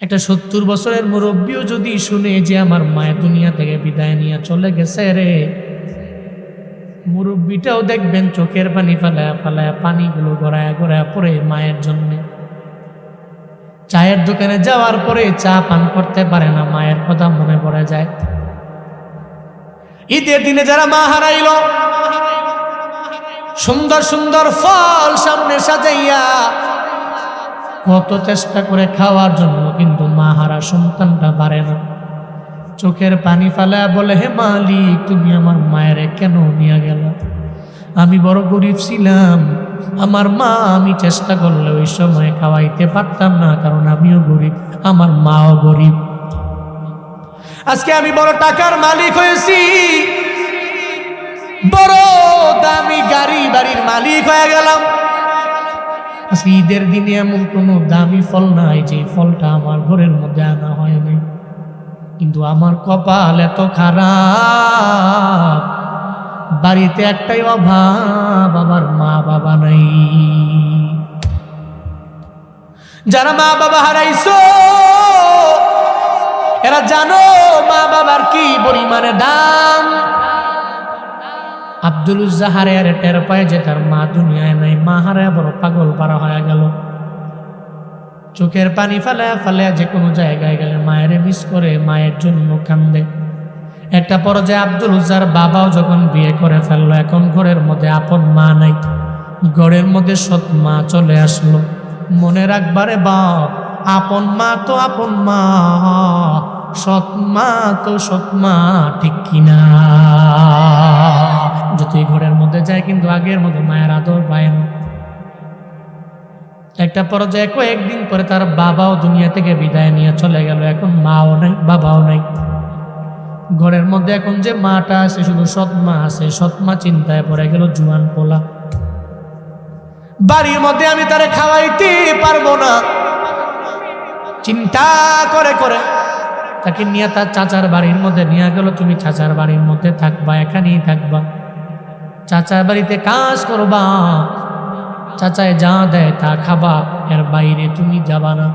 একটা 70 বছরের মুরব্বীও যদি শুনে যে আমার মায়ের দুনিয়া থেকে বিদায় নিয়ে চলে গেছে রে, মুরব্বীটাও দেখবেন চোখের পানি ফালায়া ফালায়া পানিগুলো গড়ায়া গড়ায়া পড়ে মায়ের জন্যে। চায়ের দোকানে যাওয়ার পরে চা পান করতে পারে না, মায়ের কথা মনে পড়ে যায়। ঈদের দিনে যারা মা হারাইল, সুন্দর সুন্দর ফল সামনে সাজাইয়া কত চেষ্টা করে খাওয়ার জন্য, কিন্তু মা হারা সন্তানটা পারে না। চোখের পানি ফালায়া বলে, হে মালিক, তুমি আমার মায়ের কেন নিয়ে গেল? আমি বড় গরিব ছিলাম, আমার মা আমি চেষ্টা করলে ওই সময় খাওয়াইতে পারতাম না, কারণ আমিও গরিব, আমার মাও গরিব। আজকে আমি বড় টাকার মালিক হয়েছি, বড় দামি গাড়ি বাড়ির মালিক হয়ে গেলাম। আজকে ঈদের দিনে এমন কোনো দামি ফল নাই যে ফলটা আমার ঘরের মধ্যে আনা হয়নি, কিন্তু আমার কপাল এত খারাপ, বাড়িতে একটাই অভাব, আমার মা বাবা নাই। যারা মা বাবা হারাইছো এরা জানো মা বাবার কি পরিমাণে দাম। আব্দুল উজ্জা হারে আর টের পায় যে তার মা দুনিয়ায় নাই, মা হারায় বড় পাগল পারা হয়ে গেল। চোখের পানি ফালায়া ফালায়া যে কোনো জায়গায় গেলে মায়ের মিস করে, মায়ের জন্য কান্দে। একটা পর্যায়ে আব্দুল উজ্জার বাবাও যখন বিয়ে করে ফেললো, এখন ঘরের মধ্যে আপন মা নাই, ঘরের মধ্যে সৎ মা চলে আসলো। মনে রাখবারে বাপ, আপন মা তো আপন মা, সৎ মা তো সৎ মা, ঠিক কিনা? যতই ঘরের মধ্যে যায় কিন্তু আগের মতো মায়ের আদর পায় না। একটা পর্যায়ে কয়েকদিন পরে তার বাবাও দুনিয়া থেকে বিদায় নিয়ে চলে গেল, এখন মাও নাই বাবাও নাই। ঘরের মধ্যে এখন যে মাটা আছে শুধু সৎ মা আছে। সৎ মা চিন্তায় পড়ে গেল, জুয়ান পোলা, বাড়ির মধ্যে আমি তারে খাওয়াইতে পারবো না। চিন্তা করে করে তাকে নিয়ে তার চাচার বাড়ির মধ্যে নিয়ে গেল। তুমি চাচার বাড়ির মধ্যে থাকবা, এখানেই থাকবা, চাচার বাড়িতে কাজ করবা, চাচায় যা দেয় তা খাবা, এর বাইরে তুমি যাবা না।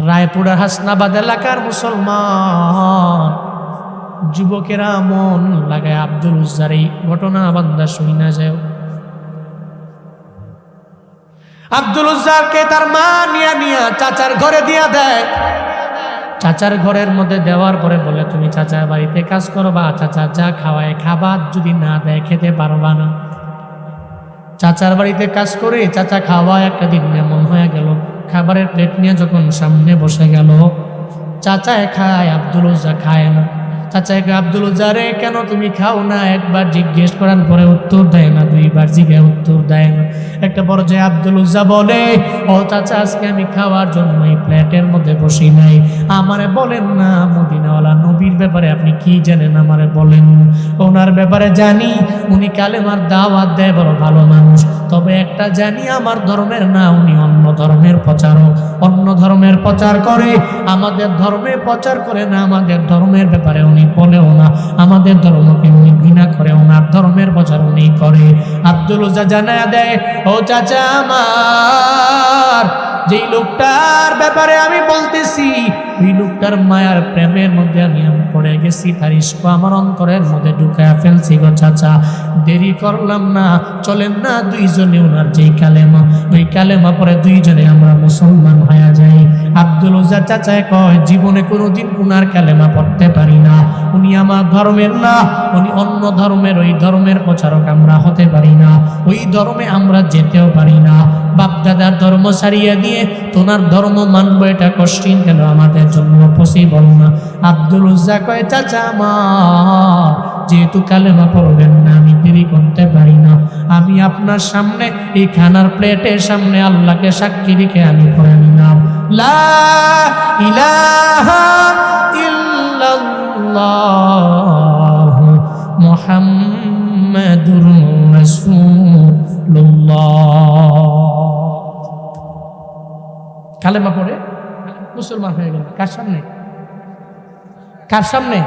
রায়পুরার হাসনাবাদ এলাকার মুসলমান যুবকেরা মন লাগায় আব্দুল উজ্জার এই ঘটনা বান্দা শুই না যায়। আব্দুল উজ্জারকে তার মা নিয়া চাচার ঘরে দিয়া দেয়। চাচার ঘরের মধ্যে দেওয়ার পরে বলে, তুমি চাচার বাড়িতে কাজ করবা, চাচা যা খাওয়ায় খাবা, যদি না দেয় খেতে পারবা না। চাচার বাড়িতে কাজ করে চাচা খাওয়া। একটা দিন এমন হয়ে গেল, খাবারের প্লেট নিয়ে যখন সামনে বসে গেল, চাচায় খায়, আব্দুল উজ্জা খায় না। চাচাকে, আব্দুল উজ্জা রে, কেন তুমি খাও না? একবার জিজ্ঞেস করার পরে উত্তর দেয় না, দুইবার জিজ্ঞেস উত্তর দেয় না। একটা পর্যায়ে আব্দুল উজ্জা বলে, ও চাচা, আজকে আমি খাওয়ার জন্য এই প্লেটের মধ্যে বসি নাই, আমারে বলেন না মদিনাওয়ালা নবীর ব্যাপারে আপনি কি জানেন, আমারে বলেন। ওনার ব্যাপারে জানি উনি কালেমার দাওয়াত দেয়, বড় ভালো মানুষ, তবে একটা জানি আমার ধর্মের না, উনি অন্য ধর্মের প্রচারক, অন্য ধর্মের প্রচার করে, আমাদের ধর্মে প্রচার করে না, আমাদের ধর্মের ব্যাপারে উনি বলেও না, আমাদের ধর্মকে উনি ঘৃণা করে, ওনার ধর্মের প্রচার উনি করে। আব্দুল উজ্জা জানায়া দেয়, ও চাচা আমার, যেই লোকটার ব্যাপারে আমি বলতেছি, ওই লোকটার মায়ার প্রেমের মধ্যে আমি পড়ে গেছি, তার ইস্ক আমার অন্তরের মধ্যে ঢুকায়া ফেলছি গো চাচা। দেরি করলাম না, চলেন না দুইজনে ওনার যেই কালেমা, ওই কালেমা পরে দুইজনে আমরা মুসলমান হয়ে যাই। আব্দুল উজ্জা চাচায় কয়, জীবনে কোনোদিন উনার কালেমা পড়তে পারি না, উনি আমার ধর্মের না, উনি অন্য ধর্মের, ওই ধর্মের প্রচারক আমরা হতে পারি না, ওই ধর্মে আমরা যেতেও পারি না। বাপদাদার ধর্ম ছাড়িয়ে দিয়ে তোনার ধর্ম মানবো, এটা কঠিন কেন, আমাদের জন্য পসিবল না। আব্দুল উজ্জা কয়, চাচা আমার, যেহেতু কালেমা পড়বেন না, আমি দেরি করতে পারি না, আমি আপনার সামনে এই খানার প্লেটের সামনে আল্লাহকে সাক্ষী রেখে আমি পড়ে নিলাম, লা ইলাহা ইল্লাল্লাহ মুহাম্মাদুর রাসূলুল্লাহ। কালেমা পড়ে মুসলমান হয়ে গেল। কার সামনে? কার সামনে?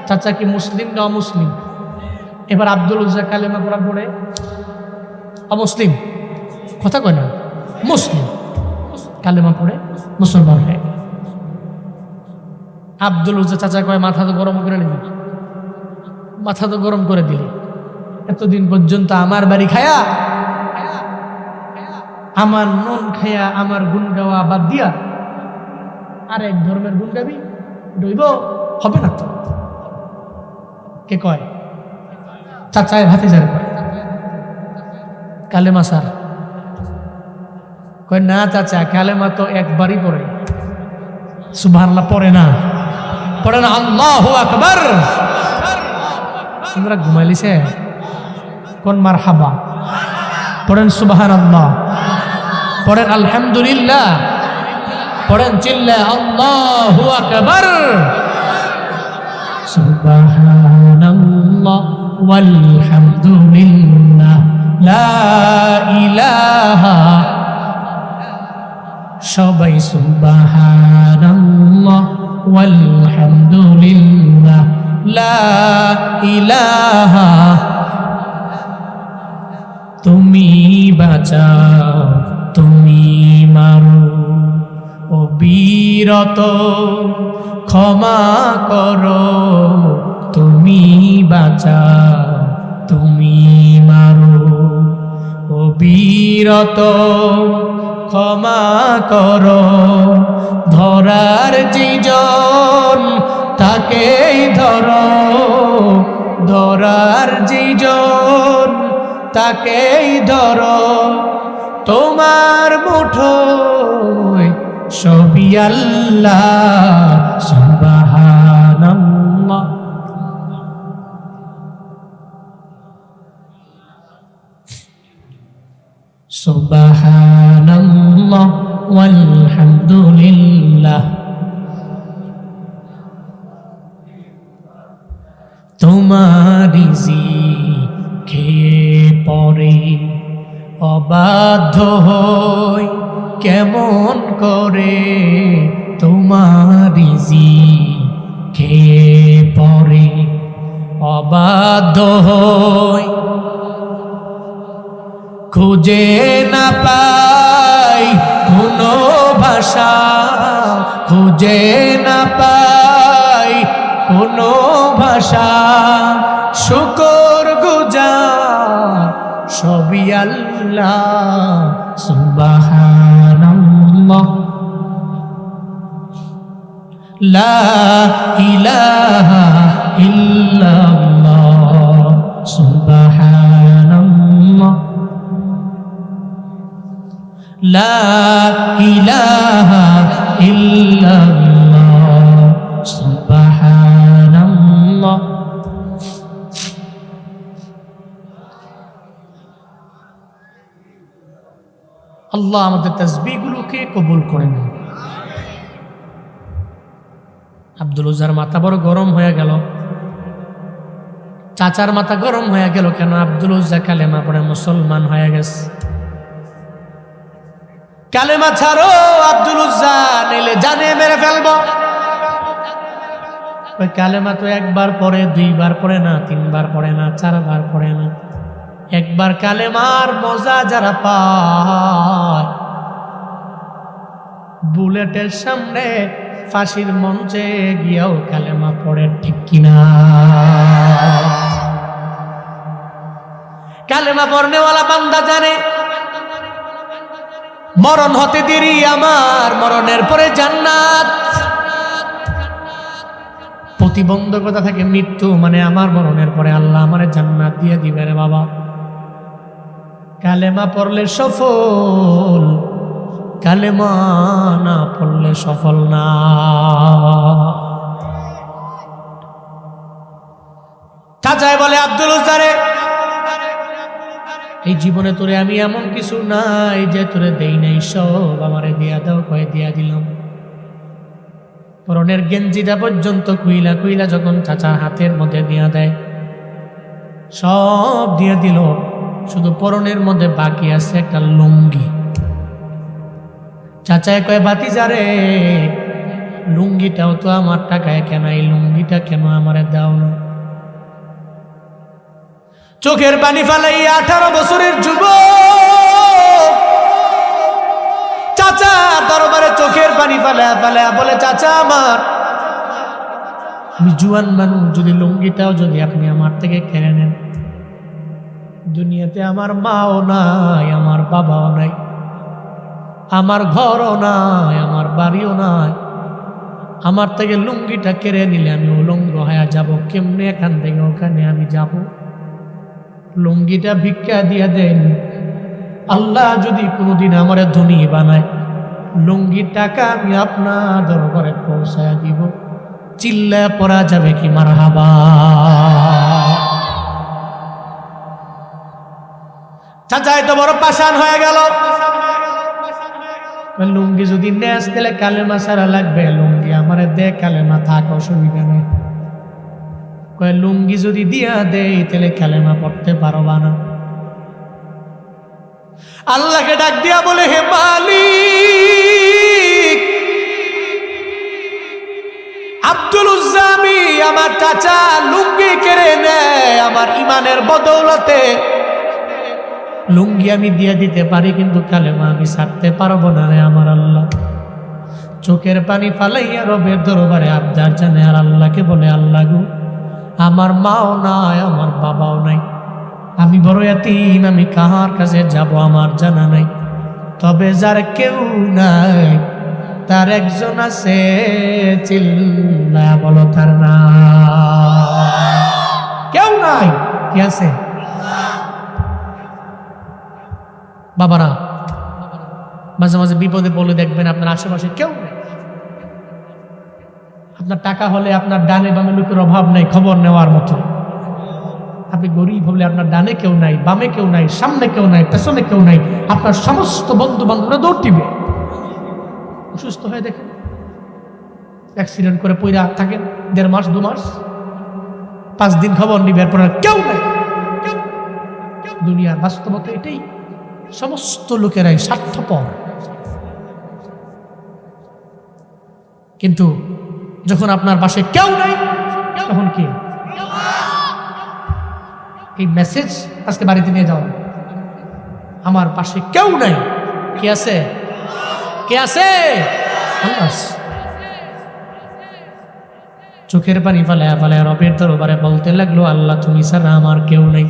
চাচা কি মুসলিম না অমুসলিম? এবার আব্দুল উজ্জা কালেমা পড়ার পরে অমুসলিম, কথা কয় না, মুসলিম। কালেমা পড়ে মুসলমান হয়ে গেল। আব্দুল উজ্জা চাচা কয় মাথা তো গরম করে নিবি, মাথা তো গরম করে দিলি, এতদিন পর্যন্ত আমার বাড়ি খায়া, আমার নুন খায়া, আমার গুণ গাওয়া বাদ দিয়া আর এক ধর্মের গুণ গাবি, ডইব হবে না তো। কে কয়? চাচায় ভাতিজার কয় কালেমা স্যার কয় না চাচা, কালেমা তো একবারই পড়ে, সুবহানাল্লাহ পড়ে না, পড়ে না, আল্লাহু আকবার। তোমরা ঘুমাইলিছে কোন মারহাবা, পড়েন সুবহানাল্লাহ, পড়েন আলহামদুলিল্লাহ, পড়েন চিল্লা আল্লাহু আকবার। সুবহানাল্লাহ ওয়ালহামদুলিল্লাহ লা ইলাহা, সবাই সুবহানাল্লাহ ওয়ালহামদুলিল্লাহ লা ইলাহা, তুমি বাঁচাও তুমি মারো, অবিরত ক্ষমা করো, তুমি বাঁচাও তুমি মারো, অবিরত ক্ষমা করো, ধরার যেজন তাকেই ধরো, ধরার যেজন তাকেই ধরো, তোমার মুঠোয় সবই আল্লাহ, সুবহানাল্লাহ। সুবহানাল্লাহ ওয়ালহামদুলিল্লাহ, তোমারি জিকে পরে অবাধ্য হই কেমন করে, তোমারি জিকে পরে অবাধ্য হই, খুঁজে না পাই কোনো ভাষা, খুঁজে না পাই কোনো ভাষা, শুকর গুজার সবই আল্লাহ, সুবহানাল্লাহ লা ইলাহা ইল্লাল্লাহ, সুবহানাল্লাহ লা ইলাহা ইল্লাল্লাহ, সুবহানাল্লাহ। আল্লাহ আমাদের তাসবিহগুলোকে কবুল করে নেন। আব্দুল উজ্জার মাথা বড় গরম হয়ে গেল, চাচার মাথা গরম হয়ে গেল কেন? আব্দুল উজ্জা কালেমা পড়ে মুসলমান হয়ে গেছে। কালেমা ছাড়ো আব্দুল উজ্জা, নিলে জানে মেরে ফেলবো। ওই কালেমা তো একবার পড়ে, দুইবার পড়ে না, তিনবার পড়ে না, চারবার পড়ে না। একবার কালেমার মজা যারা পায়, বুলেটের সামনে ফাঁসির মঞ্চে গিয়েও কালেমা পড়ে, ঠিক কিনা? কালেমা পড়নেওয়ালা বান্দা জানে মরণ হতে দেরি, আমার মরণের পরে জান্নাত। প্রতিবন্ধকতা থেকে মৃত্যু, মানে আমার মরণের পরে আল্লাহ আমারে জান্নাত দিয়ে দিবে রে বাবা। কালেমা পড়লে সফল, কালেমা না পড়লে সফল না। চাচাই বলে আব্দুল উজ্জারে, এই জীবনে তোরে আমি এমন কিছু নাই যে তোরে দেই নাই, সব আমারে দিয়া দাও। কয়ে দিয়া দিলাম। পরনের গেঞ্জিটা পর্যন্ত কুইলা কুইলা যখন চাচা হাতের মধ্যে দিয়া দেয়, সব দিয়ে দিল, শুধু পরনের মধ্যে বাকি আছে একটা লুঙ্গি। চাচায় কয় ভাতিজারে, লুঙ্গিটাও তো আমার টাকায় কেন, এই লুঙ্গিটা কেন আমারে দাও না? চোখের পানি ফালাই 18 বছরের যুবক চাচা দরবারে চোখের পানি ফেলা ফেলা বলে, চাচা আমার, আমি জুয়ান মানুষ, যদি লুঙ্গিটাও যদি আপনি আমার থেকে কেড়ে নেন, দুনিয়াতে আমার মাও নাই, আমার বাবাও নাই, আমার ঘরও নাই, আমার বাড়িও নাই, আমার থেকে লুঙ্গিটা কেড়ে নিলে আমি উলঙ্গ হয়ে যাব, কেমনে এখান থেকে ওখানে আমি যাব? লুঙ্গিটা ভিক্ষা দিয়া দেন, আল্লাহ যদি কোনোদিন আমার ধনী বানায়, লুঙ্গির টাকা আমি আপনার দরবারে পৌঁছায় দিব। চিল্লা পড়া যাবে কি মারহাবা? চাচা এত বড় পাষাণ হয়ে গেল। লুঙ্গি যদি নেস দিলে কালেমা সারা লাগবে, লুঙ্গি আমারে দে, কালেমা থাক, অসুবিধা নেই। কয় লুঙ্গি যদি দিয়া দেই তাহলে কালেমা পড়তে পারবা না। আল্লাহকে ডাক দিয়া বলে, হে মালিক, আব্দুল উজ্জামি আমার চাচা লুঙ্গি কেড়ে নেয়, আমার ইমানের বদৌলতে লুঙ্গি আমি দিয়ে দিতে পারি, কিন্তু কালেমা আমি ছাড়তে পারবো না রে আমার আল্লাহ। চোখের পানি ফালাইয়া রবের দরবারে আবদার জানে, আর আল্লাহকে বলে, আল্লাহ গো, আমার মাও নাই, আমার বাবাও নাই, আমি বড় এতিম, আমি কাহার কাছে যাব আমার জানা নাই। তবে যার কেউ নাই তার একজন আছে, চিল্লা বলো তার নাম। কেউ নাই, কি আছে? বাবারা, মাঝে মাঝে বিপদে বলে দেখবেন আপনার আশেপাশে কেউ নেই। আপনার টাকা হলে আপনার ডানে বামে লোকের অভাব নেই খবর নেওয়ার মতো। আপনি গরিব হলে আপনার ডানে কেউ নাই, বামে কেউ নাই, সামনে কেউ নাই, পেছনে কেউ নাই, আপনার সমস্ত বন্ধু বান্ধবরা দৌড় দিবে। অসুস্থ হয়ে দেখেন, অ্যাক্সিডেন্ট করে পইরা থাকেন 1.5 মাস 2 মাস, 5 দিন খবর নিবে, এরপর কেউ নাই। দুনিয়ার বাস্তবতা এটাই, সমস্ত লোকেরাই স্বার্থপর। কিন্তু যখন আপনার পাশে কেউ নাই, তখন কি? এই মেসেজ আজকে বাড়িতে নিয়ে যাও, আমার পাশে কেউ নাই, কে আছে? কে আছে? আল্লাহ। চোখের পানি ফালায়া ফালায়া রবের দরবারে বলতে লাগলো, আল্লাহ তুমি ছাড়া আমার কেউ নেই।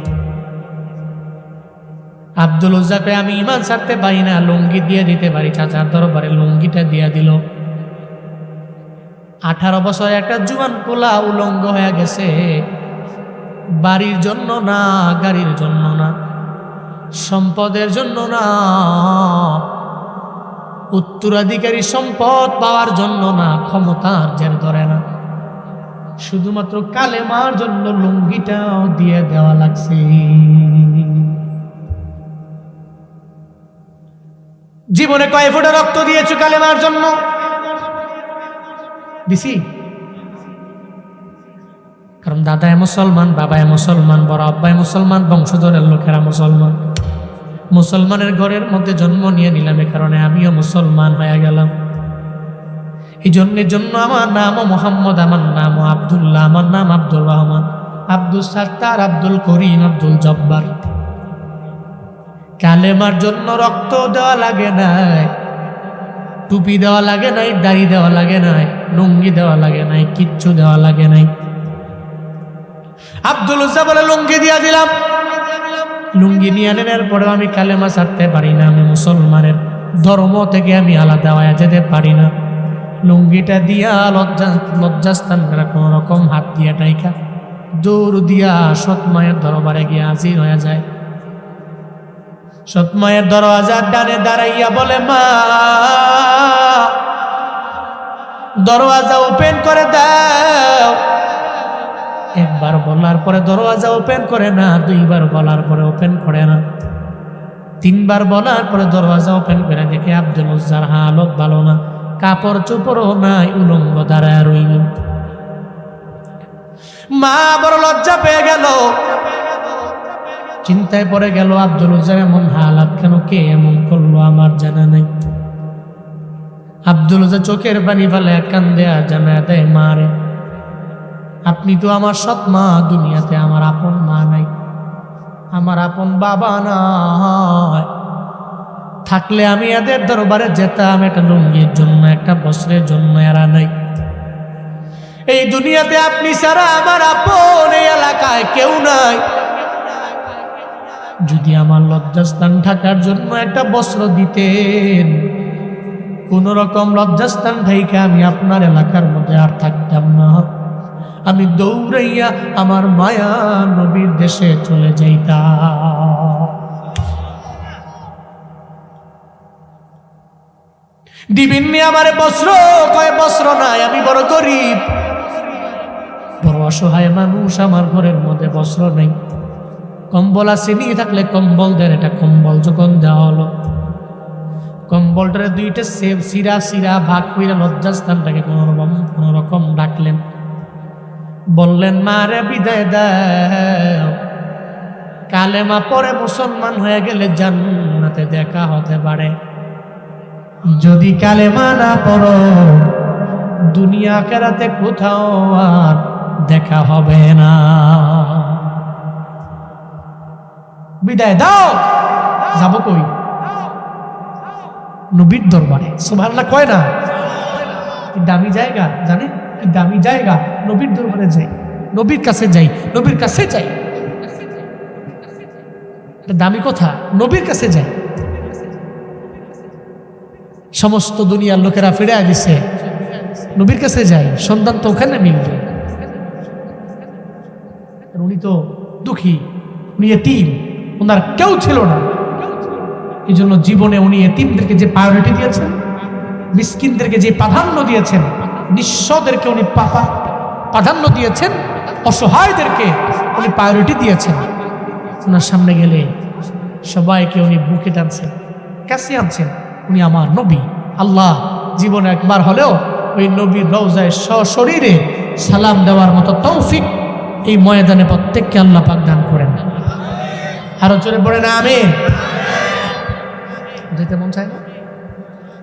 আব্দুল উজ্জাকে আমি ইমান ছাড়তে পারি না, লুঙ্গি দিয়ে দিতে পারি। চাচার দরবারে লুঙ্গিটা দিয়ে দিল। 18 বছরে একটা জুয়ান পোলা উলঙ্গ হয়ে গেছে, বাড়ির জন্য না, গাড়ির জন্য না, সম্পদের জন্য না, উত্তরাধিকারী সম্পদ পাওয়ার জন্য না, ক্ষমতার জের ধরে না, শুধুমাত্র কালেমার জন্য লুঙ্গিটাও দিয়ে দেওয়া লাগছে। জীবনে কয় ফোঁটা রক্ত দিয়েছো কালেমার জন্য? দিছি। কারণ দাদায় মুসলমান, বাবায় মুসলমান, বড় আব্বায় মুসলমান, বংশধরের লোকেরা মুসলমান। মুসলমানের ঘরের মধ্যে জন্ম নিয়ে নিলাম, এ কারণে আমিও মুসলমান হয়ে গেলাম। এই জন্য আমার নামও মোহাম্মদ, আমার নামও আব্দুল্লাহ, আমার নাম আব্দুর রহমান, আব্দুল সাত্তার, আব্দুল করিম, আব্দুল জব্বার। কালেমার জন্য রক্ত দেওয়া লাগে নাই, টুপি দেওয়া লাগে নাই, দাড়ি দেওয়া লাগে নাই, লুঙ্গি দেওয়া লাগে নাই, কিচ্ছু দেওয়া লাগে নাই। আব্দুল উজ্জা বলে, লুঙ্গি দিয়া দিলাম। লুঙ্গি নিয়ে নেওয়ার পরেও আমি কালেমা ছাড়তে পারি না, আমি মুসলমানের ধর্ম থেকে আমি আলাদা হয়ে যেতে পারি না। লুঙ্গিটা দিয়া লজ্জাস্থান কোন রকম হাত দিয়া টাইকা দৌড় দিয়া সৎ মায়ের দরবারে গিয়ে হাজির হয়ে যায়। সৎ মায়ের দরওয়াজার ডানে দাঁড়াইয়া বলে, মা, দরওয়াজা ওপেন করে দাও। একবার বলার পরে দরওয়াজা ওপেন করে না, 2 বার বলার পরে ওপেন করে না, 3 বার বলার পরে দরওয়াজা ওপেন করে দেখে আব্দুল উজ্জার হালত ভালো না, কাপড় চোপড়ও নাই, উলঙ্গ দাঁড়ায় রইল। মা বড় লজ্জা পেয়ে গেল, চিন্তায় পড়ে গেল, আব্দুল উজ্জার এমন হালাত কেন, কে এমন করলো আমার জানা নাই। আব্দুল উজ্জা চোখের পানি ফেলে কান্দে আর জানায় দেয়, মা রে, আপনি তো আমার সৎ মা, দুনিয়াতে আমার আপন মা নাই, আমার আপন বাবা নাই, থাকলে আমি এদের দরবারে যেতাম একটা লুঙ্গির জন্য, একটা বস্ত্রের জন্য। এরা নাই। এই দুনিয়াতে আপনি ছাড়া আমার আপন এই এলাকায় কেউ নাই। যদি আমার লজ্জাস্থান ঢাকার জন্য একটা বস্ত্র দিতেন, কোন রকম লজ্জাস্থান ঢাইকা আমি আপনার এলাকার মধ্যে আর থাকতাম না। আমি দৌড়াইয়া আমার মায়া নবীর দেশে চলে যাইতাম। দিবেননি আমারে বস্ত্র? কয় বস্ত্র নাই, আমি বড় গরিব, বড় অসহায় মানুষ, আমার ঘরের মধ্যে বস্ত্র নেই। কম্বল আছে, নিয়ে থাকলে কম্বল দেন। এটা কম্বল যখন দেওয়া হলো, কম্বলটারে দুইটা সিরা সিরা ভাগ কইরা লজ্জাস্থানটাকে কোন রকম ডাকলেন, বললেন মারে বিদায় দাও, কালেমা পরে মুসলমান হয়ে গেলে জান্নাতে দেখা হতে পারে। যদি কালেমা না পড়ো, দুনিয়া আখিরাতে কোথাও আর দেখা হবে না। বিদায় দাও। যাব কই? নবীর দরবারে। সুবহানাল্লাহ কয় না? কি দামি জায়গা জানেন? কি দামি জায়গা। নবীর দরবারে যাই, নবীর কাছে যাই, নবীর কাছে যাই। দামি কথা, নবীর কাছে যাই। সমস্ত দুনিয়ার লোকেরা ফিরে গেছে, নবীর কাছে যাই, সন্ধান তো ওখানে মিলবে। উনি তো দুঃখী, উনি এতিম, ওনার কেউ ছিল না। এই জন্য জীবনে উনি এতিমদেরকে যে প্রায়োরিটি দিয়েছেন, মিসকিনদেরকে যে প্রাধান্য দিয়েছেন, নিঃস্বদেরকে উনি প্রাধান্য দিয়েছেন, অসহায়দেরকে উনি প্রায়োরিটি দিয়েছেন। ওনার সামনে গেলে সবাইকে উনি বুকে টানছেন, কাছে আনছেন। উনি আমার নবী। আল্লাহ জীবনে একবার হলেও ওই নবীর রওজায় সশরীরে সালাম দেওয়ার মতো তৌফিক এই ময়দানে প্রত্যেককে আল্লাহ পাক দান করেন। আরো জোরে পড়ে না আমিন। যেতে মন চায় না?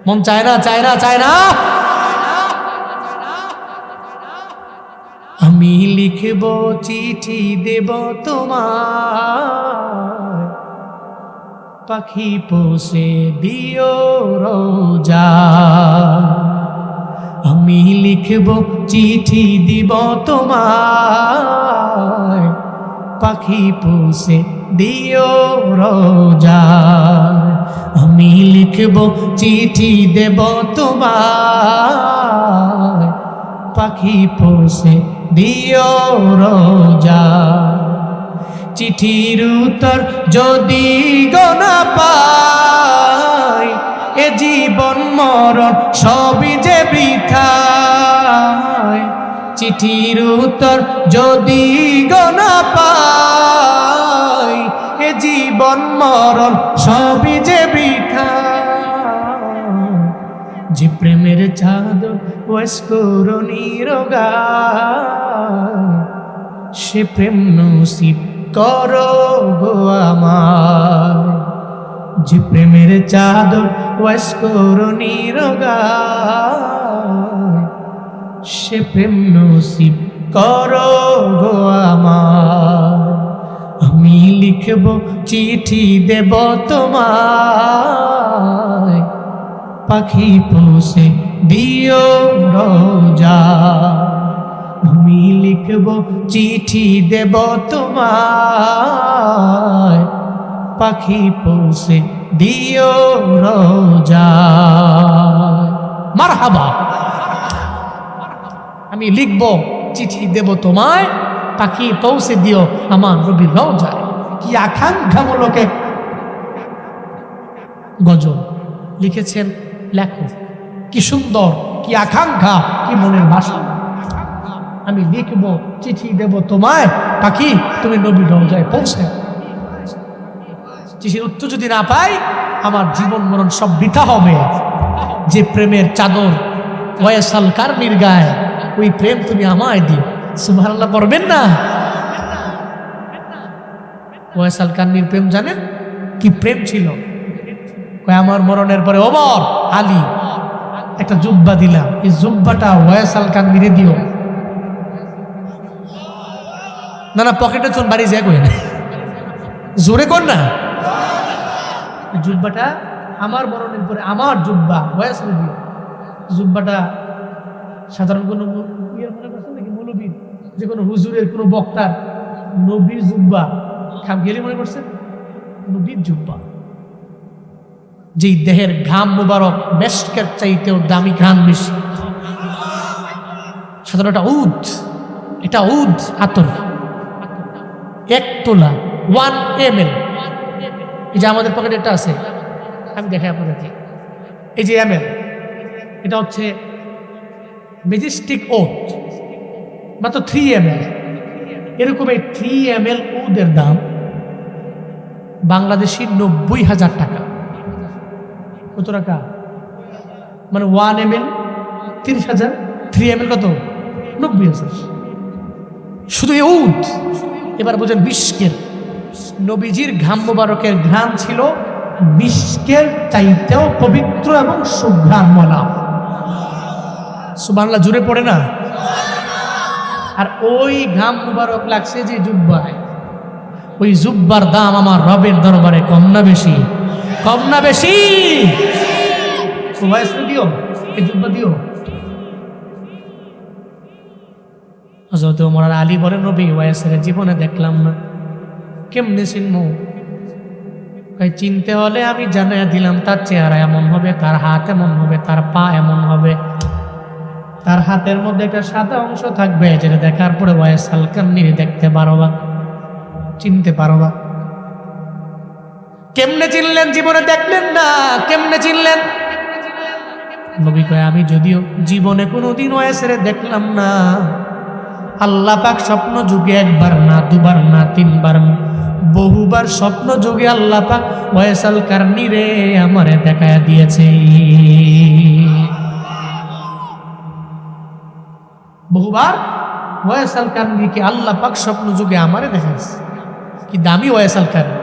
মন চায় না? চায় না? চায় না? আমি লিখব চিঠি দেব তোমার, পাখি পোষে দিও রোজা। আমি লিখব চিঠি দিব তোমার, পাখি পোষে দিও রোজা। আমি লিখব চিঠি দেব তোমার, পাখি পোষে দিও রোজা। চিঠির উত্তর যদি গোনা পাই, এ জীবন মরণ সবই যে বৃথায়। চিঠির উত্তর যদি গোনা পাই, এ জীবন মরণ সবই যে বৃথায়। যে প্রেমের চাদর ওয়াস করুণীর গায়, সে প্রেম নসিব করো গো আমার। যে প্রেমের চাদর ওয়াস করুণীর গায়, সে প্রেম নসিব করো গো আমার। আমি লিখব চিঠি দেব তোমায়, পাখি পোষে দিও রোজা। আমি লিখব চিঠি দেব তোমায়, পাখি পোষে দিও রোজা। মারহাবা। আমি লিখব চিঠি দেব তোমায়, পাখি পৌঁছে দিও আমার নবীর রওজায়। কি আকাঙ্ক্ষামূলক এক গজল লিখেছেন লেখক। কি সুন্দর, কি আকাঙ্ক্ষা, কি মনের ভাষা। আমি লিখব চিঠি দেব তোমায়, পাখি তুমি নবীর রওজায় পৌঁছে। চিঠির উত্তর যদি না পাই, আমার জীবন মরণ সব বৃথা হবে। যে প্রেমের চাদর ওয়াসাল কারনির গায়ে, ওই প্রেম তুমি আমায় দিও। সুবহানাল্লাহ পড়বেন না? ওয়াসাল কারনির প্রেম জানেন কি প্রেম ছিল? আমার মরণের পরে ওমর আলী একটা জুব্বা দিলাম, এই জুব্বাটা ওয়াসাল কারনিরে দিও। না না, পকেটে চোন বাড়ি যায় কই না, জোরে কর না। জুব্বাটা আমার মরণের পরে আমার জুব্বা ওয়াইস নবী, জুব্বাটা সাধারণ কোনো ইয়ের মনে করছেন নাকি, মৌলবীর, যে কোনো হুজুরের কোনো বক্তার, নবীর জুব্বা খাম গেলে মনে করছেন নবীর জুব্বা, যেই দেহের ঘাম মুবারক মেশকের চাইতেও দামি ঘাম বেশি। সাধারণ এটা উদ আতর 1 তোলা 1 ml। এই যে আমাদের পকেটে একটা আছে, আমি দেখাই আপনাদেরকে, এই যে ml, এটা হচ্ছে ম্যাজেস্টিক ওট, মাত্র 3 ml। এরকম এই 3 ml উদের দাম বাংলাদেশি 90,000 টাকা। কত টাকা? মানে 1 ml 30,000, 3 ml কত? 90,000। শুধু এই উদ। এবার বোঝেন মিশকের, নবীজির ঘাম মুবারকের ঘ্রাণ ছিল মিশকের চাইতেও পবিত্র এবং সুঘ্রাণওয়ালা। সুবহানাল্লাহ জুড়ে পড়ে না? আর ওই ঘাম মুবারক লাগছে যে জুব্বায়, ওই জুব্বার দাম আমার রবের দরবারে কম না বেশি? কম না বেশি? দিও এই জুব্বা দিও। হযরত ওমর আর আলী বলেন, নবী ওয়াইসের জীবনে দেখলাম না, কেমনে চিনবো? চিনতে হলে আমি জানাইয়া দিলাম, তার চেহারা এমন হবে, তার হাত এমন হবে, তার পা এমন হবে, তার হাতের মধ্যে একটা সাদা অংশ থাকবে, যেটা দেখার পরে ওয়াইস আল-কারনী দেখতে পারবা, চিনতে পারবা। কেমনে চিনলেন? জীবনে দেখলেন না, কেমনে চিনলেন? নবী কয়, আমি যদিও জীবনে কোনোদিন ওয়াইসের দেখলাম না, আল্লাহ পাক স্বপ্ন যুগে 1 বার না 2 বার না 3 বার না, বহুবার স্বপ্ন যুগে আল্লাহ পাক ওয়াইস আল-কারনী রে আমারে দেখায়া দিয়েছে। বহুবার ওয়াইস আল-কারনীকে আল্লাহ পাক স্বপ্ন যুগে আমারে দেখাইছে। কি দামি ওয়াইস আল-কারনী!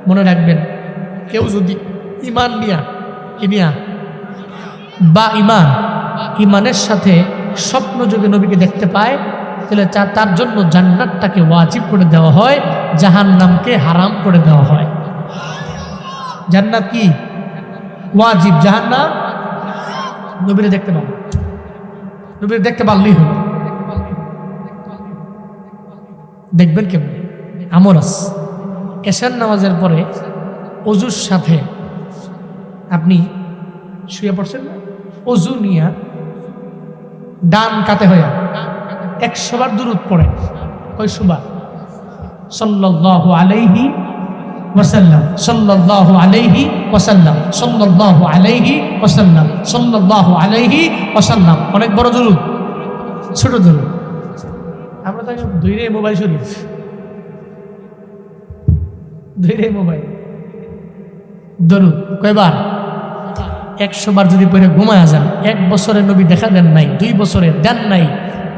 মনে রাখবেন, কেউ যদি ইমান নিয়া বা ইমানের সাথে স্বপ্ন যুগে নবীকে দেখতে পায়, তাহলে তার জন্য জান্নাতটাকে ওয়াজিব করে দেওয়া হয়, জাহান্নামকে হারাম করে দেওয়া হয়। জান্নাত কি ওয়াজিব, জাহান্নাম নবীরে দেখতে পাবে, নবীরে দেখতে পারলেই হলো। দেখবেন কেমন? আমল আছে। এশার নামাজের পরে অজুর সাথে আপনি শুয়ে পড়ছেন, অজু নিয়া ডান কাতে হইয়া 100 বার দুরূদ পড়ে। কয়শো বার? সাল্লাল্লাহু আলাইহি ওয়াসাল্লাম, সাল্লাল্লাহু আলাইহি ওয়াসাল্লাম, সাল্লাল্লাহু আলাইহি ওয়াসাল্লাম, সাল্লাল্লাহু আলাইহি ওয়াসাল্লাম। অনেক বড় দুরূদ, ছোট দুরূদ। আমরা তো ধৈর্য মোবাইল শরীফ, ধৈর্য মোবাইল দরুদ কয়বার? 100 বার যদি পড়ে ঘুমায়া যান, 1 বছরে নবী দেখা দেন নাই, 2 বছরে দেন নাই,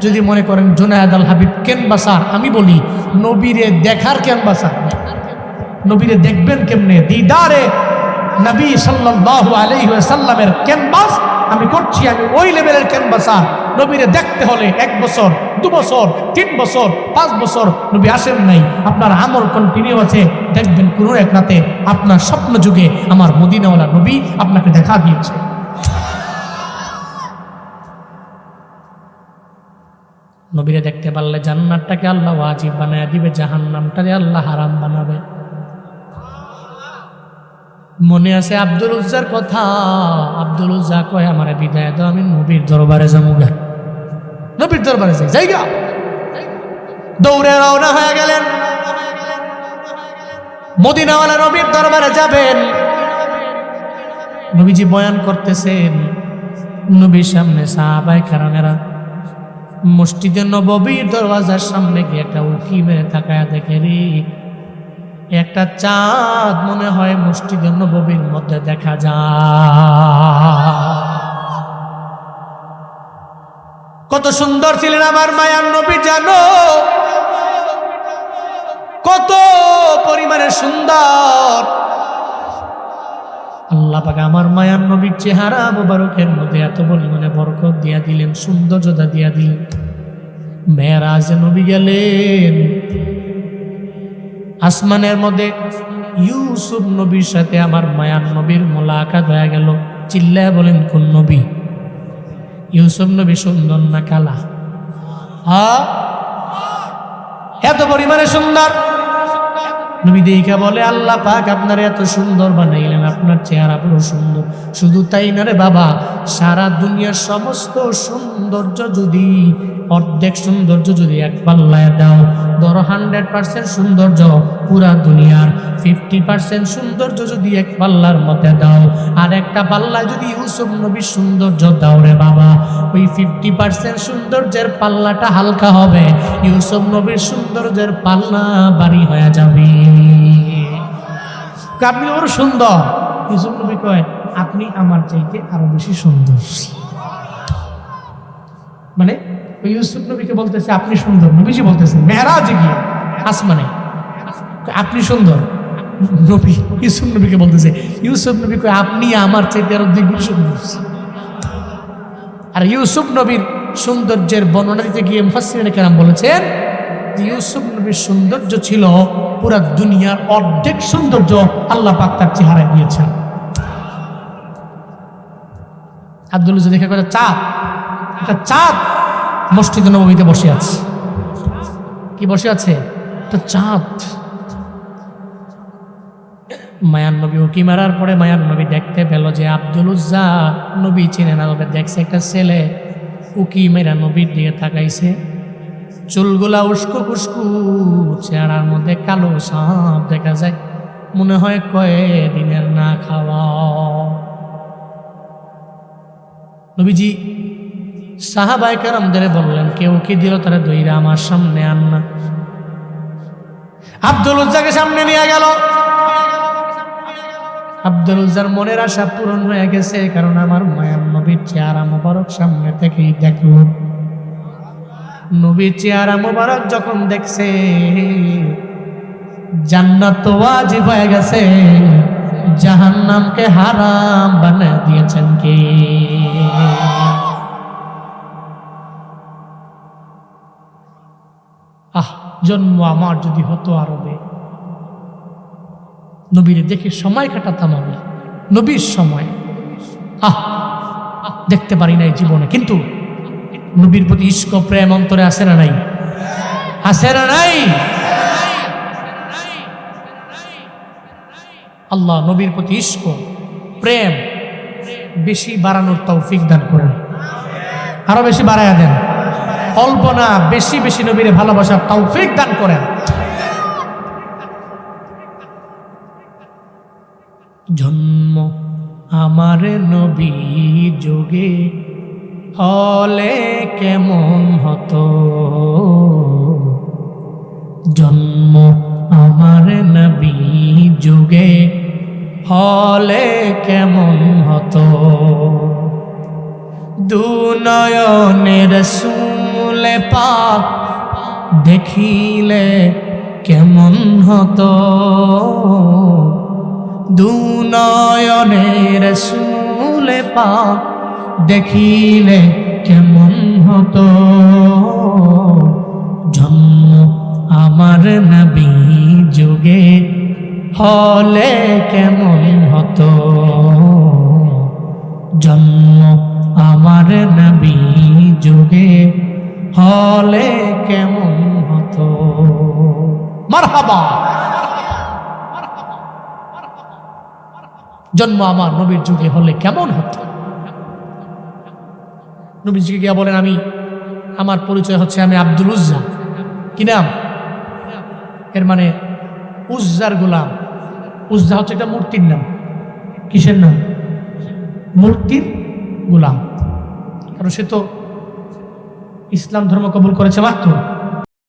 যদি মনে করেন জুনায়েদ আল হাবিব ক্যানভাসার, আমি বলি নবীরে দেখার ক্যানভাসার। নবীরে দেখবেন কেমনে? দিদারে নবী সাল্লাল্লাহু আলাইহি ওয়াসাল্লামের ক্যানভাস আমি করছি, আমি ওই লেভেলের ক্যানভাসার। নবীরে দেখতে হলে 1 বছর, 2 বছর, 3 বছর, 5 বছর নবী আসেন নাই, আপনার আমল কন্টিনিউ আছে। দেখবেন কোনো এক রাতে আপনার স্বপ্ন যুগে আমার মদিনাওয়ালা নবী আপনাকে দেখা দিয়েছে। নবীরে দেখতে পারলে জান্নাতটাকে আল্লাহ ওয়াজিব বানায় দিবে, জাহান্নামটাকে আল্লাহ হারাম বানাবে। মনে আছে আব্দুল উজ্জার কথা? আব্দুল উজ্জা কয়, আমার বিদায় দাও, আমি নবীর দরবারে যাবো। নবীর দরবারে যাই জায়গা, দৌড়ে রওনা হয়ে গেলেন, মদিনাওয়ালা নবীর দরবারে যাবেন। নবীজি বয়ান করতেছেন, নবীর সামনে সাহাবায়ে কেরামেরা মসজিদে নববীর দরওয়াজার সামনে গিয়ে একটা উকি মেরে তাকায়া দেখে, রে একটা চাঁদ মনে হয় মসজিদে নববীর মধ্যে দেখা যায়। কত সুন্দর ছিলেন আমার মায়ার নবী, জানো কত পরিমাণে সুন্দর। আল্লাহ পাক আমার মায়ার নবীর চেহারা মুবারকের মধ্যে এত পরিমাণে বরকত দিয়া দিলেন, সৌন্দর্যতা দিয়া দিলেন। মেরাজে নবী গেলেন, আসমানের মধ্যে ইউসুফ নবীর সাথে আমার মায়ার নবীর মোলাকাত হয়ে গেল। চিল্লায় বলেন কোন নবী? ইউসুফ নবী সুন্দর না কালা? হ্যাঁ, এত পরিমাণে সুন্দর। নবী দেখা বলে, আল্লাহ পাক আপনার এত সুন্দর বানাইলেন, আপনার চেহারা পুরো সুন্দর। শুধু তাই না রে বাবা, সারা দুনিয়ার সমস্ত সৌন্দর্য যদি, অর্ধেক সৌন্দর্য যদি এক পাল্লায় দাও, ধরো 100% সৌন্দর্য পুরা দুনিয়ার, 50% সৌন্দর্য যদি এক পাল্লার মধ্যে দাও, আর একটা পাল্লায় যদি ইউসুফ নবীর সৌন্দর্য দাও রে বাবা, ওই 50% সৌন্দর্যের পাল্লাটা হালকা হবে, ইউসুফ নবীর সৌন্দর্যের পাল্লা ভারী হয়ে যাবে। আপনি ওর সুন্দর। ইউসুফ নবী কয়, আপনি আমার চাইতে আরো বেশি সুন্দর। মানে ইউসুফ নবীকে বলতেছে আপনি সুন্দর। নবীজি বলতেছেন মেরাজে গিয়ে আসমানে, আপনি সুন্দর। নবী ইউসুফ নবীকে বলতেছে, ইউসুফ নবী কয় আপনি আমার চাইতে আরো দ্বিগুণ সুন্দর। আর ইউসুফ নবীর সৌন্দর্যের বর্ণনা দিতে গিয়ে মুফাসসিরিনে কেরাম বলেছেন, ইউসুফ নবীর সৌন্দর্য ছিল পুরা দুনিয়ার অর্ধেক সৌন্দর্য আল্লাহ পাক তার চেহারায় দিয়েছেন। আব্দুল উজ্জা দেখা করে চাঁদ, একটা চাঁদ মসজিদে নববীতে বসে আছে। কি বসে আছে? একটা চাঁদ। মায়ার নবী উকি মারার পরে মায়ার নবী দেখতে পেল যে আব্দুল উজ্জা নবী চিনে না, তবে দেখছে একটা ছেলে উকি মেরা নবীর দিকে তাকাইছে, চুলগুলা উস্কো খুস্কু, চেহারার মধ্যে কালো সাপ দেখা যায়, মনে হয় কয়েকদিনের না খাওয়া। নবীজি সাহাবায়ে কেরামদের বললেন, কেউ কি দিল তারা দইরা আমার সামনে আন না। আব্দুল উজ্জাকে সামনে নিয়ে গেল। আব্দুল উজ্জার মনের আশা পূরণ হয়ে গেছে, কারণ আমার মায়ার নবীর চেহারা মোবারক সামনে থেকেই দেখলো। নবীর চেহারা মোবারক যখন দেখছে, জান্নাত তো ওয়াজিব হয়ে গেছে, জাহান্নামকে হারাম বানিয়ে দিয়েছেন কে? জন্ম আমার যদি হতো আরবে, নবীর দেখে সময় কাটাতাম আমি, নবীর সময়। দেখতে পারি নাই জীবনে, কিন্তু নবীর প্রতি ইশক প্রেম অন্তরে আছে না নাই? আছে না নাই? আল্লাহ নবীর প্রতি ইশক প্রেম বেশি বাড়ানোর তৌফিক দান করেন, আরো বেশি বাড়ায়া দেন। অল্প না, বেশি বেশি নবীর ভালোবাসার তৌফিক দান করেন। জন্ম আমার নবী যোগে হলে কেমন হতো, জন্ম আমার নবী যুগে হলে কেমন হতো, দুনয়নের রাসূল পাক দেখিলে কেমন হতো, দুনয়নের রাসূল পাক দেখিলে কেমন হতো, জন্ম আমার নবী যুগে হলে কেমন হতো, জন্ম আমার নবী যুগে হলে কেমন হতো। মারহাবা। জন্ম আমার নবীর যুগে হলে কেমন হতো। নবীজিকে গিয়া বলেন, আমার পরিচয় হচ্ছে আমি আব্দুল উজ্জা। কি নাম? এর মানে উজ্জার গোলাম। উজ্জা হচ্ছে একটা মূর্তির নাম। কিসের নাম? মূর্তির গোলাম। কারণ সে তো ইসলাম ধর্ম কবুল করেছে মাত্র।